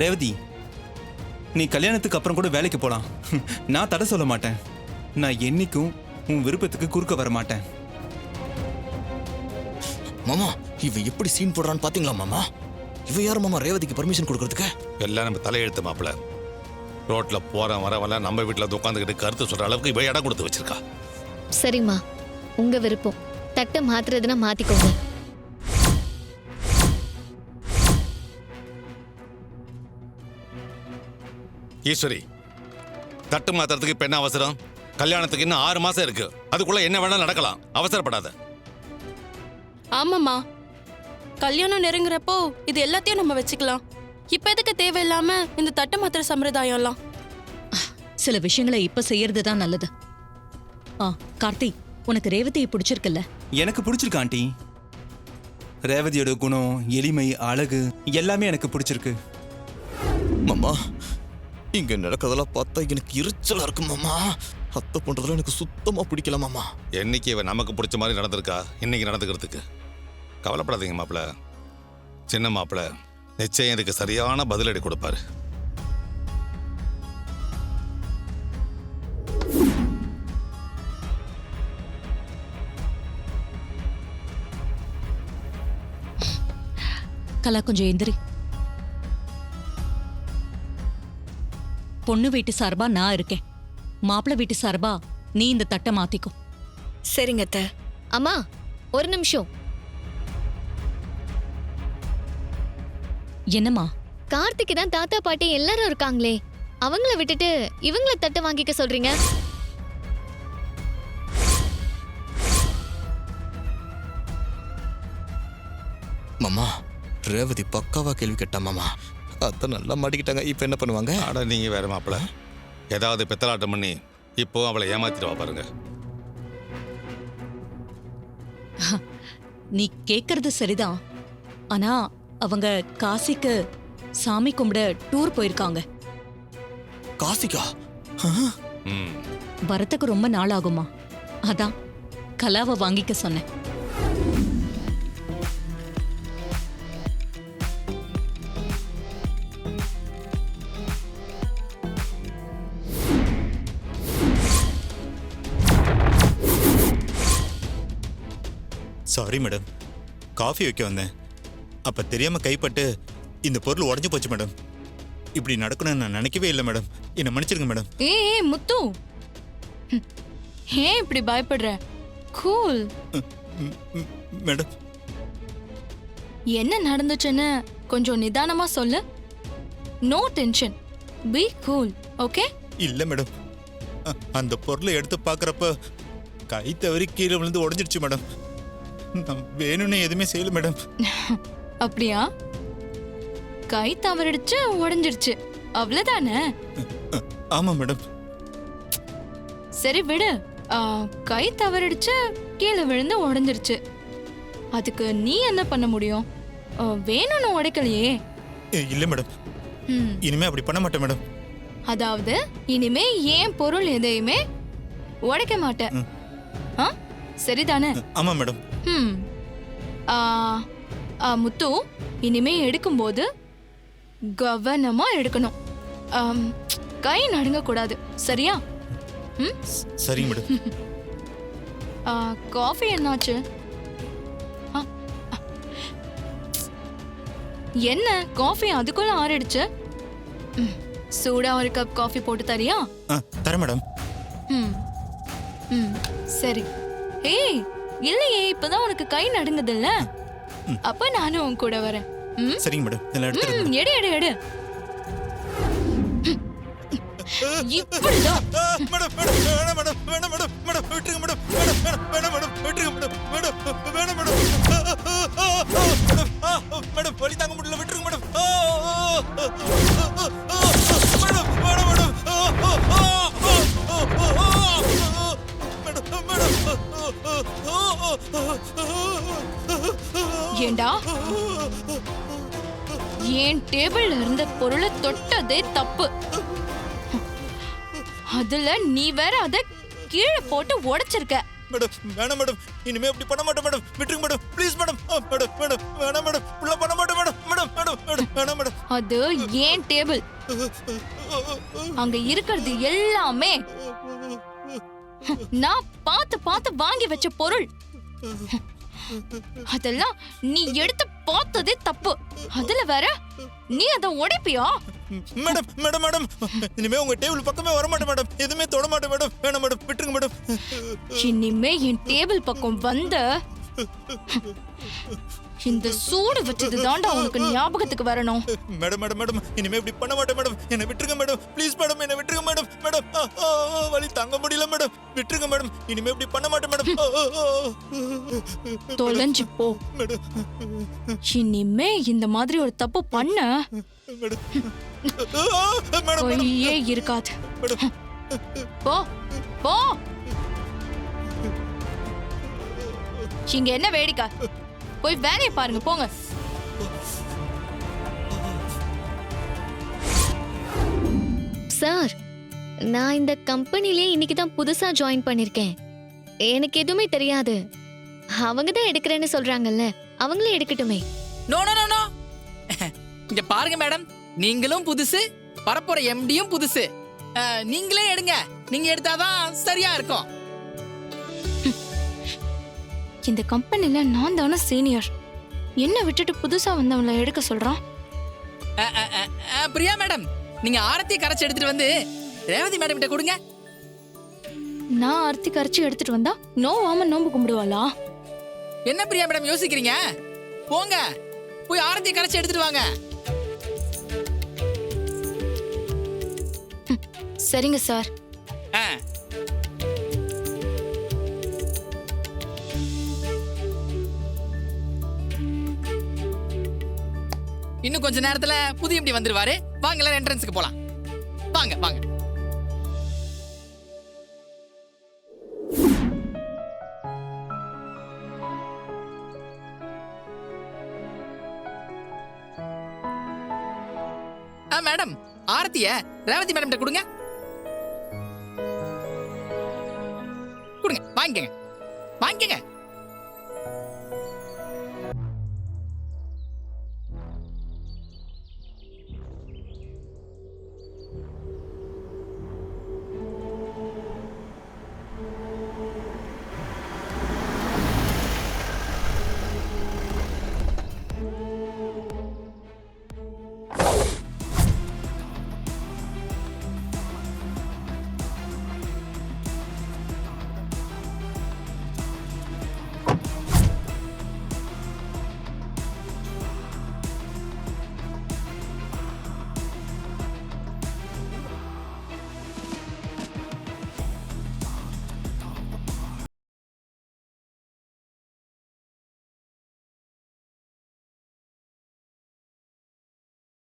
ரேவதி, நீ கல்யாணத்துக்கு அப்புறம் கூட வேலைக்கு போலாம். நான் தடை சொல்ல மாட்டேன். நான் என்னைக்கும் உன் விருப்பத்துக்கு குறுக்க வர மாட்டேன். மாமா, இவ எப்படி சீன் போடுறான்னு பாத்தீங்களா மாமா? இவ யார் மாமா ரேவதிக்கு பர்மிஷன் கொடுக்கறதுக்கு? எல்லாம் நம்ம தலையெழுத்து மாப்பிள்ள. ரோட்ல போற வரவெல்லாம் நம்ம வீட்டுல உட்காந்துக்கிட்டு கருத்து சொல்ற அளவுக்கு இவ இடம் கொடுத்து வச்சிருக்கா. சரிம்மா, உங்க விருப்பம். தட்டை மாத்துறதுன்னா மாத்திக்கோங்க. ஈஸ்வரி, தட்டு மாத்துறதுக்கு இப்ப என்ன அவசரம்? கல்யாணத்துக்கு இன்னும் 6 மாசம் இருக்கு. அதுக்குள்ள என்ன வேணாலும் நடக்கலாம். அவசரப்படாத. ஆமாம்மா, கல்யாணம் நெருங்குறப்போ இது எல்லாத்தையும் நம்ம வச்சுக்கலாம். இப்ப எதுக்கு தேவையில்லாம இந்த தட்டு மாத்திர சம்பிரதாயம்லாம்? சில விஷயங்களை இப்ப செய்யறது தான் நல்லது. கார்த்திக், உனக்கு ரேவதியை பிடிச்சிருக்குல்ல? எனக்கு பிடிச்சிருக்கு ஆண்டி. ரேவதியோட குணம், எளிமை, அழகு எல்லாமே எனக்கு பிடிச்சிருக்கு. மாமா, இங்க நடக்கிறதெல்லாம் பார்த்தா எனக்கு எரிச்சலா இருக்கு மாமா. அத்தை பண்றதுல எனக்கு சுத்தமா பிடிக்கல மாமா. என்னைக்கு இவ நமக்கு பிடிச்ச மாதிரி நடந்திருக்கா இன்னைக்கு நடந்துக்கிறதுக்கு? கவலைப்படாதீங்க மாப்பிள்ள. சின்ன மாப்பிள்ள நிச்சயம் இதுக்கு சரியான பதிலடி கொடுப்பாரு. கலா, கொஞ்சம் எந்திரி. பொண்ணு வீட்டு சார்பா நான் இருக்கேன். மாப்பிள்ளை வீட்டு சார்பா நீ இந்த தட்டை மாத்திக்கோ. சரிங்க அத்தை. அம்மா, ஒரு நிமிஷம். என்னம்மா? கார்த்திக்கு தான் தாத்தா பாட்டி எல்லாரும் இருக்காங்களே, அவங்கள விட்டுட்டு இவங்கள தட்டை வாங்கிக்க சொல்றீங்க? மாமா, ரேவதி பக்காவா கேள்வி கேட்டா மாமா. அத்தை நல்லா மாட்டிக்கிட்டாங்க. இப்ப என்ன பண்ணுவாங்க? ஆனா நீங்க வேற மாப்பிள்ள. ஏதாவது பித்தலாட்டம் பண்ணி இப்போ அவளை ஏமாத்திடுவா பாருங்க. நீ கேக்குறது சரிதான். ஆனா அவங்க காசிக்கு சாமி கும்பிட டூர் போயிருக்காங்க. காசிக்கா? வரத்துக்கு ரொம்ப நாள் ஆகுமா? அதான் கலாவை வாங்கிக்க சொன்னேன். சாரி மேடம், காஃபி வைக்க வந்தேன். அப்ப தெரியாம கைப்பட்டு இந்த பொருள் உடஞ்சு போச்சு மேடம். இப்படி நடக்கணும்னு நான் நினைக்கவே இல்லை மேடம். என்ன மன்னிச்சிருங்க மேடம். ஏய் முத்து, ஏன் இப்படி பயப்படுற? கூல். மேடம், என்ன நடந்துச்சுன்னு கொஞ்சம் நிதானமா சொல்லு. No tension, be cool, okay? இல்ல மேடம், அந்த பொருளை எடுத்து பார்க்கறப்ப கை தவறி கீழே விழுந்து உடஞ்சிருச்சு மேடம். நான் வேணும்னு எதுவுமே செய்யல மேடம். அப்படியா? கை தவறிடுச்சு, உடைஞ்சிருச்சு, அவ்வளவுதானே? ஆமா மேடம். சரி விடு. கை தவறிடுச்சு, கீழே விழுந்து உடைஞ்சிருச்சு. அதுக்கு நீ என்ன பண்ண முடியும்? வேணும்னு உடைக்கலையே. இல்ல மேடம், இனிமே அப்படி பண்ண மாட்டேன் மேடம். அதாவது இனிமே ஏன் பொருள் எதையுமே உடைக்க மாட்டேன், சரிதானே? ஆமா மேடம். முத்து, இனிமே எடுக்கும்போது கவனமா எடுக்கணும். கை நடுங்க கூடாது, சரியா? சரிங்க மேடம். காஃபி என்னாச்சு? என்ன காஃபி அதுக்குள்ள ஆறிடுச்சு? சூடா ஒரு கப் காஃபி போட்டு தரியா? தரேன் மேடம். சரி. ஏய் இல்லையே, இப்பதான் உனக்கு கை நடுங்குது இல்ல? அப்ப நானும் உன் கூட வரேன். சரிங்க மேடம், இதெல்லாம் எடுத்துறேன். எடு எடு எடு. இப்படிதான். மேடம் மேடம் வேணாம் மேடம், வேணாம் மேடம், மேடம் விட்டுருங்க மேடம், மேடம் வேணாம் மேடம், விட்டுருங்க மேடம், மேடம் வேணாம் மேடம், மேடம் வலி தாங்க முடியல, விட்டுருங்க மேடம், மேடம் வேணாம் மேடம், ஏண்டா, என் டேபிள்ல இருந்த பொருளை தொட்டதே தப்பு. அதுல நீ வேற அத கீழே போட்டு உடைச்சிருக்க. மேடம் வேணாம் மேடம், இனிமே அப்படி பண்ண மாட்டேன் மேடம், விட்டுருங்க madam, please madam, madam madam வேணாம் மேடம், உள்ள பண்ண மாட்டேன் மேடம். மேடம் மேடம் மேடம் வேணாம் மேடம். அது ஏன் டேபிள். அங்க இருக்கிறது எல்லாமே நான் பார்த்து பார்த்து வாங்கி வச்ச பொருள். அதெல்லாம் நீ எடுத்து பார்த்ததே தப்பு. அதுல வேற நீ அதை உடைப்பியா? மேடம் மேடம் மேடம் இனிமே உங்க டேபிள் பக்கமே வர மாட்டேன் மேடம். எதுவுமே தொட மாட்டேன் மேடம். வேணாம் மேடம், விட்டுருங்க மேடம். இனிமே என் டேபிள் பக்கம் வந்த இந்த சூடு வச்சது தாண்டா உனக்கு ஞாபகத்துக்கு வரணும். மேடம் மேடம் மேடம் இனிமே இப்படி பண்ண மாட்டேன் மேடம். என்னை விட்டுருங்க மேடம். ப்ளீஸ் மேடம், என்னை விட்டுருங்க மேடம். மேடம் வலி தாங்க முடியல மேடம். விட்டுருங்க மேடம். இனிமே இப்படி பண்ண மாட்டேன் மேடம். தொலைஞ்சு போ. மேடம் இனிமே இந்த மாதிரி ஒரு தப்பு பண்ண மேடம் மேடம் வழியே இருக்காது. போ போ. இங்க என்ன வேடிக்கை? போய் வேலையை பாருங்க, போங்க. சார், நான் இந்த கம்பெனிலே இன்னைக்கு தான் புதுசா ஜாயின் பண்ணிருக்கேன். எனக்கு எதுவுமே தெரியாது. அவங்க தான் எடுக்கிறேன்னு சொல்றாங்கல்ல, அவங்களே எடுக்கட்டுமே. No no no no. இங்க பாருங்க மேடம், நீங்களும் புதுசு, வரப்போற எம்டியும் புதுசு. நீங்களே எடுங்க. நீங்க எடுத்தாதான் சரியா இருக்கும். இந்த கம்பெனில நான் தானே சீனியர். என்ன விட்டுட்டு புதுசா வந்தவங்கள எடுக்க சொல்றான். பிரியா மேடம், நீங்க ஆரத்தி கரைச்சு எடுத்துட்டு வந்து ரேவதி மேடம் கிட்ட கொடுங்க. நான் ஆர்த்தி கரைச்சி எடுத்துட்டு வந்தா நோவாம நோம்பு கும்பிடுவாளா? என்ன பிரியா மேடம் யோசிக்கிறீங்க? போங்க, போய் ஆரத்தி கரைச்சு எடுத்துட்டு வாங்க. சரிங்க சார். இன்னும் கொஞ்ச நேரத்துல புது எம்டி வந்துருவாரு. வாங்க எல்லாரும் என்ட்ரன்ஸ்க்கு போலாம். வாங்க வாங்க. மேடம், ஆரத்திய ரேவதி மேடம் கிட்ட கொடுங்க. கொடுங்க, வாங்கிக்கங்க வாங்கிக்கங்க.